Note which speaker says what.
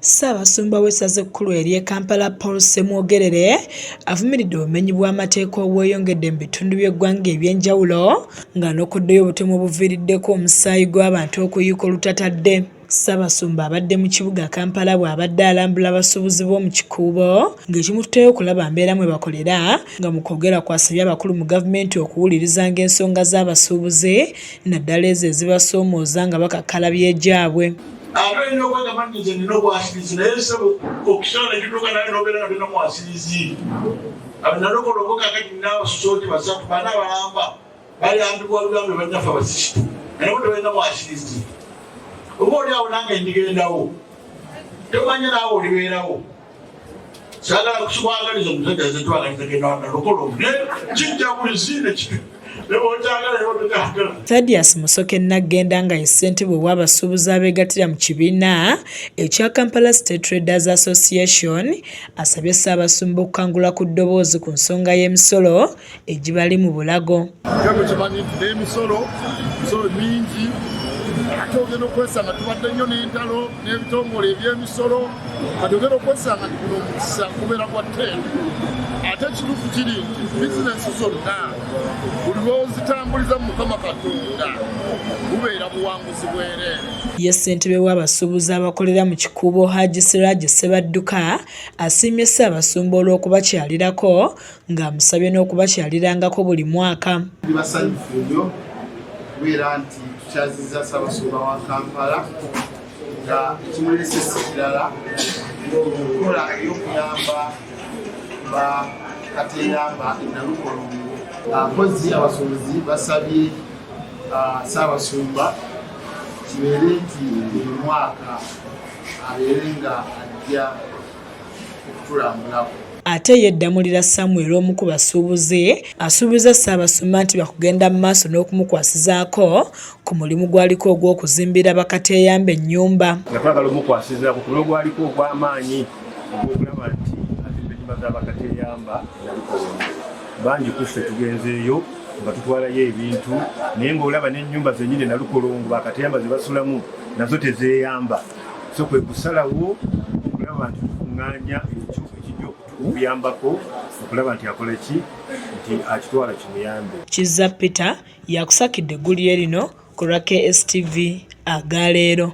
Speaker 1: Ssabasumba w'essaza ekkulu ery'e Kampala Paul Ssemwogerere avumiridde obumenyi bw'amateeka obweyongedde mu bitundu by'eggwanga eby'enjawulo nga n'okoddeyo obutemu obuviiriddeko omusaayi gw'abantu okuyiika olutatadde. Ssabasumba abadde mu kibuga Kampala bw'abadde alambula abasuubuzi b'omu kikuubo ng'ekimututteyo okulaba mbeera mwe bakolera nga mu kwogera kwasabye abakulu mu gavumenti okuwulirizanga ensonga z'abasuubuzi naddala ezo ezibasoomooza nga bakakkalabya egyabwe.
Speaker 2: Abali no kwanga manje nino kwasirizi naye sebo okisana kidoka naye nobera na mwasirizi abana lokolo boka kati nawo soti basatu bana balamba bali ambibwa lugambe banyafa basisi naye ndo wena mwasirizi obodi awo nanga indigendawo temanya nawo liberawo sagala kuswagaliza muzega zetwala kitagenda na lokolo ne kijja kulizine kitu.
Speaker 1: Thaddeus Musoke Nagenda nga ye ssentebe w'abasuubuzi abeegattira mu kibiina ekya Kampala State Traders Association asabye Ssabasumba okukangula ku ddoboozi ku nsonga y'emisolo egibali mu bulago.
Speaker 3: Kimanyi nti emisolo mingi ate ogenda okwesanga tubadde nnyo n'entalo n'ebitongole eby'emisolo kati ogenda okwesanga nti kuno omukisa kubeera kwa ttendo ate ekituufu kiri nti bizinensi zonna buli lw'ozitambuliza mu Mukama Katonda bubeera buwanguzi bwereere.
Speaker 1: Ye ssentebe w'abasuubuzi abakolera mu kikuubo Hajji Siraj Ssebadduka asiimye Ssabasumba olw'okubakyalirako ng'amusabye n'okubakyalirangako buli mwaka.
Speaker 3: Basanyufu nnyo kubeera nti tukyazizza Ssabasumba wa Kampala nga ekimulesesa kirala okukola ey'okuyamba bakateyamba ennalukolongo. Mpozi abasuubuzi basabye Ssabasumba kibeere nti buli mwaka abeere nga ajja okutulambulako.
Speaker 1: Ate yeddamulira Samuel omu ku basuubuzi asuubiza Ssabasumba nti bakugenda mu maaso n'okumukwasizaako ku mulimu gwaliko ogw'okuzimbira bakateeyamba ennyumba.
Speaker 4: Nga twagala omukwasizaako ku mulimu gwaliko ogw'amaanyi ogw'okulaba nti azimba ennyumba z'abakateeyamba ennalukolongo. Bangi kuffe tugenzeeyo nga tutwalayo ebintu naye ng'olaba n'ennyumba zennyini ennalukolongo bakateeyamba ze basulamu nazo tezeeyamba. So kwe kusalawo okulaba nti tukuŋŋaanya ekyo ekijja okutuyambako okulaba nti akola ki nti akitwala kimuyambe. Kizza Peter yakusakidde eggulire lino ku lwa KSTV agaleero.